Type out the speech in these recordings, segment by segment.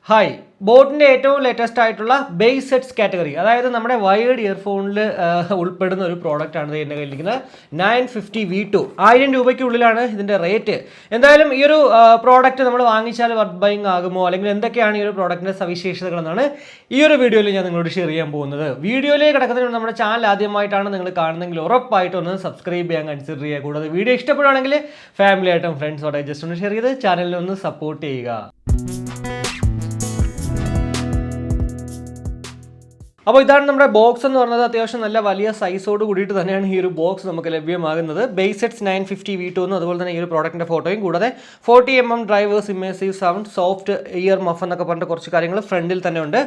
Hi ബോട്ടിൻ്റെ ഏറ്റവും latest ആയിട്ടുള്ള ബേസ് സെറ്റ്സ് കാറ്റഗറി, അതായത് നമ്മുടെ വയേർഡ് ഇയർഫോണിൽ ഉൾപ്പെടുന്ന ഒരു പ്രോഡക്റ്റാണ് എൻ്റെ കയ്യിലിരിക്കുന്നത്. 950V2 1000 രൂപയ്ക്കുള്ളിലാണ് ഇതിൻ്റെ റേറ്റ്. എന്തായാലും ഈ ഒരു പ്രോഡക്റ്റ് നമ്മൾ വാങ്ങിച്ചാൽ വർത്ത് ബൈങ് ആകുമോ, അല്ലെങ്കിൽ എന്തൊക്കെയാണ് ഈ ഒരു പ്രോഡക്റ്റിൻ്റെ സവിശേഷതകളെന്നാണ് ഈ ഒരു വീഡിയോയിൽ ഞാൻ നിങ്ങളോട് ഷെയർ ചെയ്യാൻ പോകുന്നത്. വീഡിയോയിലേക്ക് കിടക്കുന്നതിന് നമ്മുടെ ചാനൽ ആദ്യമായിട്ടാണ് നിങ്ങൾ കാണുന്നതെങ്കിൽ ഉറപ്പായിട്ടും ഒന്ന് സബ്സ്ക്രൈബ് ചെയ്യാൻ കൺസിഡർ ചെയ്യുക. കൂടാതെ വീഡിയോ ഇഷ്ടപ്പെടുകയാണെങ്കിൽ ഫാമിലി ആയിട്ടും ഫ്രണ്ട്സോടെ ജസ്റ്റ് ഒന്ന് ഷെയർ ചെയ്ത് ചാനലിനെ ഒന്ന് സപ്പോർട്ട് ചെയ്യുക. അപ്പോൾ ഇതാണ് നമ്മുടെ ബോക്സ് എന്ന് പറയുന്നത്. അത്യാവശ്യം നല്ല വലിയ സൈസോട് കൂടിയിട്ട് തന്നെയാണ് ഈ ഒരു ബോക്സ് നമുക്ക് ലഭ്യമാകുന്നത്. Bassheads 950V2 എന്നും അതുപോലെ തന്നെ ഈ ഒരു പ്രോഡക്റ്റിൻ്റെ ഫോട്ടോയും കൂടാതെ 40mm drivers, immersive sound, soft year muff എന്നൊക്കെ പറഞ്ഞിട്ട് കുറച്ച് കാര്യങ്ങൾ ഫ്രണ്ടിൽ തന്നെ ഉണ്ട്.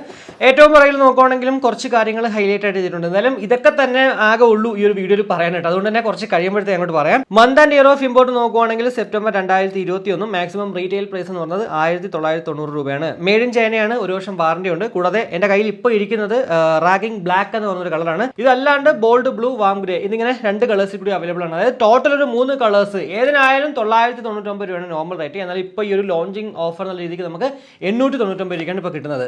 ഏറ്റവും പുറകിൽ നോക്കുകയാണെങ്കിലും കുറച്ച് കാര്യങ്ങൾ ഹൈലൈറ്റ് ആയിട്ട് ചെയ്തിട്ടുണ്ട്. എന്തായാലും ഇതൊക്കെ തന്നെ ആകെ ഉള്ളൂ ഈ ഒരു വീഡിയോയിൽ പറയാനായിട്ട്. അതുകൊണ്ട് തന്നെ കുറച്ച് കഴിയുമ്പോഴത്തേക്ക് അങ്ങോട്ട് പറയാം. Month and year of import നോക്കുകയാണെങ്കിൽ സെപ്റ്റംബർ 2021. മാക്സിമം റീറ്റെയിൽ പ്രൈസ് എന്ന് പറയുന്നത് 1990 രൂപയാണ്. മെയ്ഡ് ഇൻ ചൈനയാണ്. 1 വർഷം വാറണ്ടി ഉണ്ട്. കൂടാതെ എൻ്റെ കയ്യിൽ ഇപ്പോൾ ഇരിക്കുന്നത് റാഗിംഗ് ബ്ലാക്ക് എന്ന് പറഞ്ഞൊരു കളറാണ്. ഇതല്ലാണ്ട് ബോൾഡ് ബ്ലൂ, വാം ഗ്രേ എന്നിങ്ങനെ 2 കളേഴ്സിൽ കൂടി അവൈലബിൾ ആണ്. അതായത് ടോട്ടൽ ഒരു 3 കളേഴ്സ്. ഏതിനായാലും 999 രൂപയാണ് നോർമൽ റേറ്റ്. എന്നാൽ ഇപ്പോൾ ഈ ഒരു ലോഞ്ചിങ് ഓഫർ എന്നുള്ള രീതിക്ക് നമുക്ക് 899 രൂപയ്ക്കാണ് ഇപ്പോൾ കിട്ടുന്നത്.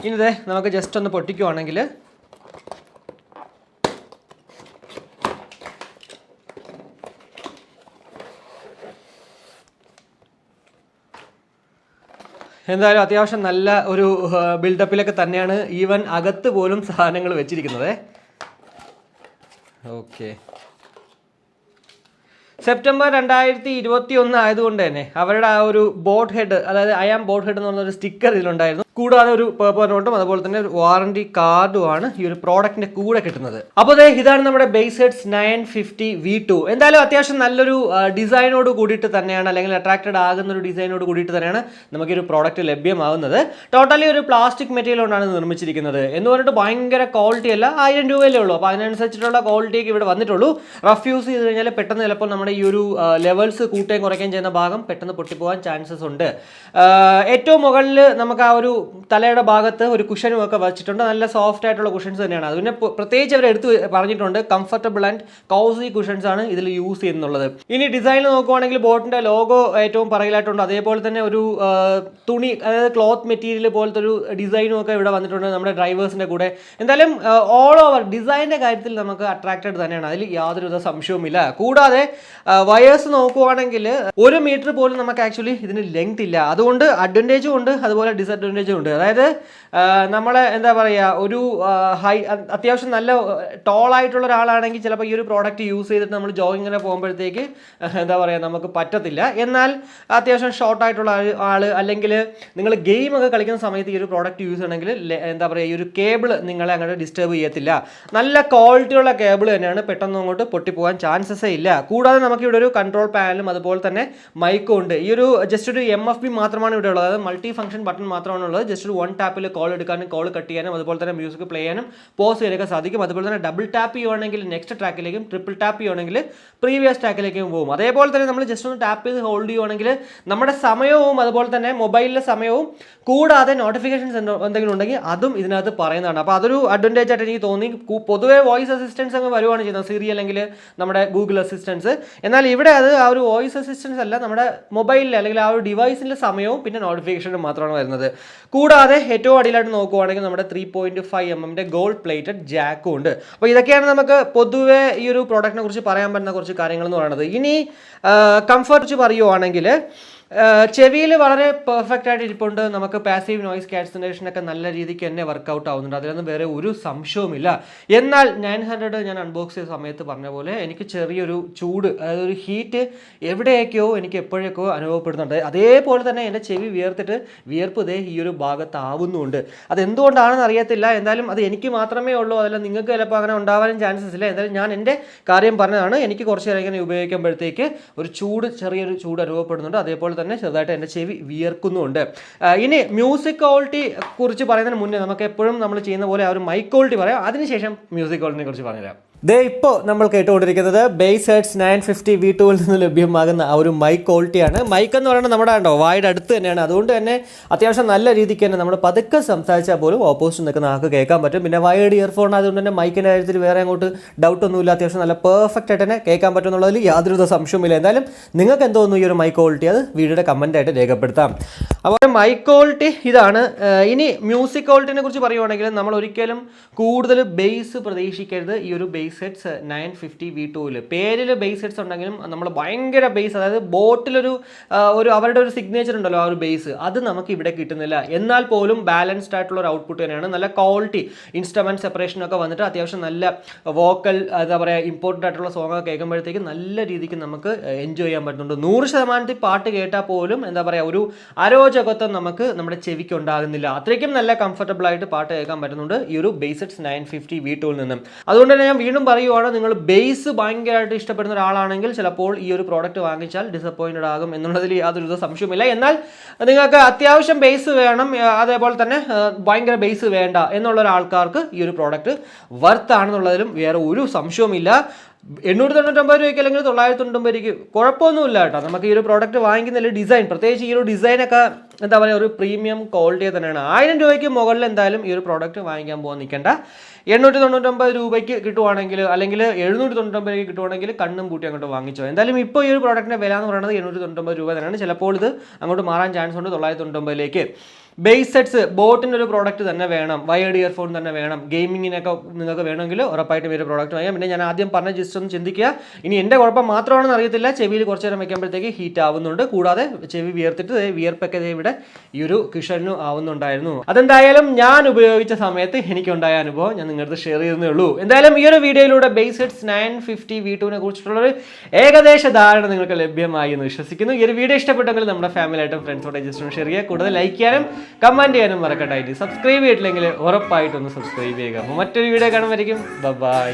ഇനി ഇതേ നമുക്ക് ജസ്റ്റ് ഒന്ന് പൊട്ടിക്കുവാണെങ്കിൽ എന്തായാലും അത്യാവശ്യം നല്ല ഒരു ബിൽഡപ്പിലൊക്കെ തന്നെയാണ് ഈവൻ അകത്ത് പോലും സാധനങ്ങൾ വെച്ചിരിക്കുന്നത്. ഓക്കെ, സെപ്റ്റംബർ 2021 ആയതുകൊണ്ട് തന്നെ അവരുടെ ആ ഒരു ബോട്ട് ഹെഡ്, അതായത് ഐ ആം ബോട്ട് ഹെഡ് എന്ന് പറഞ്ഞൊരു സ്റ്റിക്കർ ഇതിലുണ്ടായിരുന്നു. കൂടാതെ ഒരു പേപ്പർ നോട്ടും അതുപോലെ തന്നെ ഒരു വാറണ്ടി കാർഡുമാണ് ഈ ഒരു പ്രോഡക്റ്റിന്റെ കൂടെ കിട്ടുന്നത്. അപ്പോൾ ഇതാണ് നമ്മുടെ Bassheads 950V2. എന്തായാലും അത്യാവശ്യം നല്ലൊരു ഡിസൈനോട് കൂടിയിട്ട് തന്നെയാണ്, അല്ലെങ്കിൽ അട്രാക്റ്റഡ് ആകുന്ന ഒരു ഡിസൈനോട് കൂടിയിട്ട് തന്നെയാണ് നമുക്ക് ഈ ഒരു പ്രോഡക്റ്റ് ലഭ്യമാകുന്നത്. ടോട്ടലി ഒരു പ്ലാസ്റ്റിക് മെറ്റീരിയൽ കൊണ്ടാണ് നിർമ്മിച്ചിരിക്കുന്നത്. എന്ന് പറഞ്ഞിട്ട് ഭയങ്കര ക്വാളിറ്റി അല്ല, 1000 രൂപയല്ലേ ഉള്ളൂ. അപ്പോൾ അതിനനുസരിച്ചിട്ടുള്ള ക്വാളിറ്റിക്ക് ഇവിടെ വന്നിട്ടുള്ളൂ. റഫ് യൂസ് ചെയ്ത് കഴിഞ്ഞാൽ പെട്ടെന്ന് ചിലപ്പോൾ നമ്മുടെ ഈ ഒരു ലെവൽസ് കൂട്ടുകയും കുറയ്ക്കുകയും ചെയ്യുന്ന ഭാഗം പെട്ടെന്ന് പൊട്ടിപ്പോകാൻ ചാൻസസ് ഉണ്ട്. ഏറ്റവും മുകളിൽ നമുക്ക് ആ ഒരു തലയുടെ ഭാഗത്ത് ഒരു കുഷനും ഒക്കെ വെച്ചിട്ടുണ്ട്. നല്ല സോഫ്റ്റ് ആയിട്ടുള്ള കുഷൻസ് തന്നെയാണ്. അതിനെ പ്രത്യേകിച്ച് അവർ എടുത്ത് പറഞ്ഞിട്ടുണ്ട്, കംഫർട്ടബിൾ ആൻഡ് കൗസി കുഷൻസ് ആണ് ഇതിൽ യൂസ് ചെയ്യുന്നുള്ളത്. ഇനി ഡിസൈൻ നോക്കുവാണെങ്കിൽ ബോട്ടിന്റെ ലോഗോ ഏറ്റവും പറയിലായിട്ടുണ്ട്. അതേപോലെ തന്നെ ഒരു തുണി, അതായത് ക്ലോത്ത് മെറ്റീരിയൽ പോലത്തെ ഒരു ഡിസൈനും ഒക്കെ ഇവിടെ വന്നിട്ടുണ്ട് നമ്മുടെ ഡ്രൈവേഴ്സിന്റെ കൂടെ. എന്തായാലും ഓൾ ഓവർ ഡിസൈനിന്റെ കാര്യത്തിൽ നമുക്ക് അട്രാക്റ്റഡ് തന്നെയാണ്, അതിൽ യാതൊരുവിധ സംശയവുമില്ല. കൂടാതെ വയേഴ്സ് നോക്കുവാണെങ്കിൽ 1 മീറ്റർ പോലും നമുക്ക് ആക്ച്വലി ഇതിന് ലെങ്ത് ഇല്ല. അതുകൊണ്ട് അഡ്വാൻറ്റേജും ഉണ്ട്, അതുപോലെ ഡിസഡ്വാൻറ്റേജും ഉണ്ട്. അതായത് നമ്മളെ എന്താ പറയുക, ഒരു അത്യാവശ്യം നല്ല ടോളായിട്ടുള്ള ഒരാളാണെങ്കിൽ ചിലപ്പോൾ ഈ ഒരു പ്രോഡക്റ്റ് യൂസ് ചെയ്തിട്ട് നമ്മൾ ജോഗിങ്ങിനെ പോകുമ്പോഴത്തേക്ക് എന്താ പറയുക നമുക്ക് പറ്റത്തില്ല. എന്നാൽ അത്യാവശ്യം ഷോർട്ടായിട്ടുള്ള ആൾ, അല്ലെങ്കിൽ നിങ്ങൾ ഗെയിമൊക്കെ കളിക്കുന്ന സമയത്ത് ഈ ഒരു പ്രോഡക്റ്റ് യൂസ് ചെയ്യണമെങ്കിൽ എന്താ പറയുക, ഈ ഒരു കേബിൾ നിങ്ങളെ അങ്ങോട്ട് ഡിസ്റ്റർബ് ചെയ്യത്തില്ല. നല്ല ക്വാളിറ്റിയുള്ള കേബിൾ തന്നെയാണ്, പെട്ടെന്ന് അങ്ങോട്ട് പൊട്ടിപ്പോകാൻ ചാൻസസേ ഇല്ല. കൂടാതെ നമുക്ക് ഇവിടെ ഒരു കൺട്രോൾ പാനലും അതുപോലെ തന്നെ മൈക്കും ഉണ്ട്. ഈ ഒരു ജസ്റ്റ് ഒരു MFB മാത്രമാണ് ഇവിടെ ഉള്ളത്, അതായത് മൾട്ടി ഫംഗ്ഷൻ ബട്ടൺ മാത്രമാണ് ഉള്ളത്. ജസ്റ്റ് ഒരു 1 ടാപ്പിൽ കോൾ എടുക്കാനും കോൾ കട്ട് ചെയ്യാനും അതുപോലെ തന്നെ മ്യൂസിക് പ്ലേ ചെയ്യാനും പോസ് ചെയ്യാനൊക്കെ സാധിക്കും. അതുപോലെ തന്നെ ഡബിൾ ടാപ്പ് ചെയ്യുവാണെങ്കിൽ നെക്സ്റ്റ് ട്രാക്കിലേക്കും, ട്രിപ്പിൾ ടാപ്പ് ചെയ്യുവാണെങ്കിൽ പ്രീവിയസ് ട്രാക്കിലേക്കും പോകും. അതേപോലെ തന്നെ നമ്മൾ ജസ്റ്റ് ഒന്ന് ടാപ്പ് ചെയ്ത് ഹോൾഡ് ചെയ്യുവാണെങ്കിൽ നമ്മുടെ സമയവും അതുപോലെ തന്നെ മൊബൈലിലെ സമയവും കൂടാതെ നോട്ടിഫിക്കേഷൻസ് എന്തെങ്കിലും ഉണ്ടെങ്കിൽ അതും ഇതിനകത്ത് പറയുന്നതാണ്. അപ്പോൾ അതൊരു അഡ്വാൻറ്റേജ് ആയിട്ട് എനിക്ക് തോന്നി. പൊതുവേ വോയിസ് അസിസ്റ്റൻസ് അങ്ങ് വരുവാണ് ചെയ്യുന്നത്, സിറി അല്ലെങ്കിൽ നമ്മുടെ ഗൂഗിൾ അസിസ്റ്റൻസ്. എന്നാൽ ഇവിടെ അത് ആ ഒരു വോയിസ് അസിസ്റ്റൻസ് അല്ല, നമ്മുടെ മൊബൈലിൽ അല്ലെങ്കിൽ ആ ഒരു ഡിവൈസിൻ്റെ സമയവും പിന്നെ നോട്ടിഫിക്കേഷനും മാത്രമാണ് വരുന്നത്. കൂടാതെ ഏറ്റവും അടിയിലായിട്ട് നോക്കുവാണെങ്കിൽ നമ്മുടെ 3.5mm ഗോൾഡ് പ്ലേറ്റഡ് ജാക്കും ഉണ്ട്. അപ്പോൾ ഇതൊക്കെയാണ് നമുക്ക് പൊതുവെ ഈ ഒരു പ്രോഡക്റ്റിനെ കുറിച്ച് പറയാൻ പറ്റുന്ന കുറച്ച് കാര്യങ്ങൾ എന്ന് പറയുന്നത്. ഇനി കംഫർട്ട് വെച്ച് പറയുവാണെങ്കിൽ ചെവിയിൽ വളരെ പെർഫെക്റ്റ് ആയിട്ട് ഇരിപ്പുണ്ട്. നമുക്ക് പാസീവ് നോയിസ് ക്യാൻസലേഷനൊക്കെ നല്ല രീതിക്ക് തന്നെ വർക്കൗട്ട് ആവുന്നുണ്ട്, അതിലൊന്നും വേറെ ഒരു സംശയവുമില്ല. എന്നാൽ 900 ഞാൻ അൺബോക്സ് ചെയ്ത സമയത്ത് പറഞ്ഞ പോലെ എനിക്ക് ചെറിയൊരു ചൂട്, അതായത് ഒരു ഹീറ്റ് എവിടെയൊക്കെയോ എനിക്ക് എപ്പോഴൊക്കെയോ അനുഭവപ്പെടുന്നുണ്ട്. അതേപോലെ തന്നെ എൻ്റെ ചെവി വിയർപ്പ് ഇതേ ഈ ഒരു ഭാഗത്താവുന്നുണ്ട്. അതെന്തുകൊണ്ടാണെന്ന് അറിയത്തില്ല. എന്തായാലും അത് എനിക്ക് മാത്രമേ ഉള്ളൂ, അതല്ല നിങ്ങൾക്ക് ചിലപ്പോൾ അങ്ങനെ ഉണ്ടാവാനും ചാൻസസ് ഇല്ല. എന്തായാലും ഞാൻ എൻ്റെ കാര്യം പറഞ്ഞതാണ്. എനിക്ക് കുറച്ച് നേരം ഇങ്ങനെ ഉപയോഗിക്കുമ്പോഴത്തേക്ക് ഒരു ചെറിയൊരു ചൂട് അനുഭവപ്പെടുന്നുണ്ട്. അതേപോലെ തന്നെ ചെറുതായിട്ട് എൻ്റെ ചെവി വിയർക്കുന്നുണ്ട്. ഇനി മ്യൂസിക് ക്വാളിറ്റി കുറിച്ച് പറയുന്നതിന് മുന്നേ നമുക്ക് എപ്പോഴും നമ്മൾ ചെയ്യുന്ന പോലെ ആ ഒരു മൈക്ക് ക്വാളിറ്റി പറയാം, അതിനുശേഷം മ്യൂസിക് ക്വാളിറ്റിനെ കുറിച്ച് പറഞ്ഞുതരാം. ദേ ഇപ്പോൾ നമ്മൾ കേട്ടുകൊണ്ടിരിക്കുന്നത് Bassheads 950V2 നിന്ന് ലഭ്യമാകുന്ന ആ ഒരു മൈക്ക് ക്വാളിറ്റിയാണ്. മൈക്ക് എന്ന് പറയുന്നത് നമ്മുടെ ഉണ്ടോ വായുടെ അടുത്ത് തന്നെയാണ്. അതുകൊണ്ട് തന്നെ അത്യാവശ്യം നല്ല രീതിക്ക് തന്നെ നമ്മൾ പതുക്കെ സംസാരിച്ചാൽ പോലും ഓപ്പോസിറ്റ് നിൽക്കുന്ന ആൾക്ക് കേൾക്കാൻ പറ്റും. പിന്നെ വയേർഡ് ഇയർഫോൺ ആയതുകൊണ്ട് തന്നെ മൈക്കിൻ്റെ കാര്യത്തിൽ വേറെ അങ്ങോട്ട് ഡൗട്ടൊന്നുമില്ല. അത്യാവശ്യം നല്ല പെർഫെക്റ്റ് ആയിട്ട് തന്നെ കേൾക്കാൻ പറ്റും എന്നുള്ളതിൽ യാതൊരു സംശയവുമില്ല. എന്തായാലും നിങ്ങൾക്ക് എന്ത് തോന്നുന്നു ഈ ഒരു മൈക്ക് ക്വാളിറ്റി, അത് വീഡിയോയുടെ കമൻറ്റായിട്ട് രേഖപ്പെടുത്താം. അപ്പോൾ മൈക്ക് ക്വാളിറ്റി ഇതാണ്. ഇനി മ്യൂസിക് ക്വാളിറ്റിനെ കുറിച്ച് പറയുവാണെങ്കിൽ നമ്മൾ ഒരിക്കലും കൂടുതൽ ബേസ് പ്രതീക്ഷിക്കരുത് ഈ ഒരു Bassheads 950V2. പേരിൽ Bassheads ഉണ്ടെങ്കിലും നമ്മൾ ഭയങ്കര ബേസ്, അതായത് ബോട്ടിലൊരു അവരുടെ ഒരു സിഗ്നേച്ചർ ഉണ്ടല്ലോ, ആ ഒരു ബേസ് അത് നമുക്ക് ഇവിടെ കിട്ടുന്നില്ല. എന്നാൽ പോലും ബാലൻസ്ഡ് ആയിട്ടുള്ള ഒരു ഔട്ട്പുട്ട് തന്നെയാണ്. നല്ല ക്വാളിറ്റി ഇൻസ്ട്രുമെന്റ് സെപ്പറേഷനൊക്കെ വന്നിട്ട് അത്യാവശ്യം നല്ല വോക്കൽ, എന്താ പറയുക, ഇമ്പോർട്ടൻ്റ് ആയിട്ടുള്ള സോങ് ഒക്കെ കേൾക്കുമ്പോഴത്തേക്ക് നല്ല രീതിക്ക് നമുക്ക് എൻജോയ് ചെയ്യാൻ പറ്റുന്നുണ്ട്. 100% പാട്ട് കേട്ടാൽ പോലും എന്താ പറയുക, ഒരു അരോചകത്വം നമുക്ക് നമ്മുടെ ചെവിക്ക് ഉണ്ടാകുന്നില്ല. അത്രയ്ക്കും നല്ല കംഫർട്ടബിൾ ആയിട്ട് പാട്ട് കേൾക്കാൻ പറ്റുന്നുണ്ട് ഈ ഒരു Bassheads 950V2 നിന്നും. അതുകൊണ്ട് തന്നെ ഞാൻ വീണ്ടും പറയുവാണ്, നിങ്ങൾ ബേസ് ഭയങ്കരമായിട്ട് ഇഷ്ടപ്പെടുന്ന ഒരാളാണെങ്കിൽ ചിലപ്പോൾ ഈ ഒരു പ്രോഡക്റ്റ് വാങ്ങിച്ചാൽ ഡിസപ്പോയിൻറ്റഡ് ആകും എന്നുള്ളതിൽ യാതൊരു സംശയമില്ല. എന്നാൽ നിങ്ങൾക്ക് അത്യാവശ്യം ബേസ് വേണം, അതേപോലെ തന്നെ ഭയങ്കര ബേസ് വേണ്ട എന്നുള്ള ഒരാൾക്കാർക്ക് ഈ ഒരു പ്രോഡക്റ്റ് വർത്ത് ആണെന്നുള്ളതിലും വേറെ ഒരു സംശയവുമില്ല. 899 രൂപയ്ക്ക് അല്ലെങ്കിൽ 990 രൂപയ്ക്ക് കുഴപ്പമൊന്നുമില്ല കേട്ടോ. നമുക്ക് ഈ ഒരു പ്രോഡക്റ്റ് വാങ്ങിക്കുന്നതിൽ ഡിസൈൻ, പ്രത്യേകിച്ച് ഈ ഒരു ഡിസൈനൊക്കെ എന്താ പറയുക, ഒരു പ്രീമിയം ക്വാളിറ്റി തന്നെയാണ്. 1000 രൂപയ്ക്ക് മുകളിൽ എന്തായാലും ഈ ഒരു പ്രോഡക്റ്റ് വാങ്ങിക്കാൻ പോകാൻ നിൽക്കേണ്ട. 899 രൂപയ്ക്ക് കിട്ടുവാണെങ്കിൽ അല്ലെങ്കിൽ 799 രൂപയ്ക്ക് കിട്ടുവാണെങ്കിൽ കണ്ണും പൂട്ടി അങ്ങോട്ട് വാങ്ങിച്ചോ. എന്തായാലും ഇപ്പോൾ ഈ ഒരു പ്രോഡക്റ്റിൻ്റെ വില എന്ന് പറയുന്നത് 899 രൂപ തന്നെയാണ്. ചിലപ്പോൾ ഇത് അങ്ങോട്ട് മാറാൻ ചാൻസ് ഉണ്ട് 999 Bassheads ബോട്ടിൻ്റെ ഒരു പ്രോഡക്റ്റ് തന്നെ വേണം, വയേർഡ് ഇയർഫോൺ തന്നെ വേണം, ഗെയിമിങ്ങിനൊക്കെ നിങ്ങൾക്ക് വേണമെങ്കിൽ ഉറപ്പായിട്ടും ഈ ഒരു പ്രോഡക്റ്റ് വാങ്ങിക്കാം. പിന്നെ ഞാൻ ആദ്യം പറഞ്ഞ ജസ്റ്റ് ഒന്ന് ചിന്തിക്കുക, ഇനി എൻ്റെ കുഴപ്പം മാത്രമാണെന്ന് അറിയത്തില്ല, ചെവിയിൽ കുറച്ച് നേരം വയ്ക്കുമ്പോഴത്തേക്ക് ഹീറ്റ് ആവുന്നുണ്ട്. കൂടാതെ ചെവി വിയർത്തിട്ട് വിയർപ്പൊക്കെ ഇവിടെ ഈ ഒരു കിഷനും ആവുന്നുണ്ടായിരുന്നു. അതെന്തായാലും ഞാൻ ഉപയോഗിച്ച സമയത്ത് എനിക്കുണ്ടായ അനുഭവം ഞാൻ നിങ്ങളുടെ ഷെയർ ചെയ്യുന്നേ ഉള്ളൂ. എന്തായാലും ഈ ഒരു വീഡിയോയിലൂടെ Bassheads 950V2 കുറിച്ചിട്ടുള്ളൊരു ഏകദേശ ധാരണ നിങ്ങൾക്ക് ലഭ്യമായി എന്ന് വിശ്വസിക്കുന്നു. ഈ ഒരു വീഡിയോ ഇഷ്ടപ്പെട്ടെങ്കിൽ നമ്മുടെ ഫാമിലിയായിട്ടും ഫ്രണ്ട്സോടെ ജസ്റ്റ് ഒന്ന് ഷെയർ ചെയ്യുക. കൂടുതൽ ലൈക്ക് ചെയ്യാനും കമന്റ് ചെയ്യാനും മറക്കട്ടായിട്ട്. സബ്സ്ക്രൈബ് ചെയ്തിട്ടില്ലെങ്കിൽ ഉറപ്പായിട്ടൊന്ന് സബ്സ്ക്രൈബ് ചെയ്യുക. അപ്പോൾ മറ്റൊരു വീഡിയോ കാണുമായിരിക്കും. ബൈ.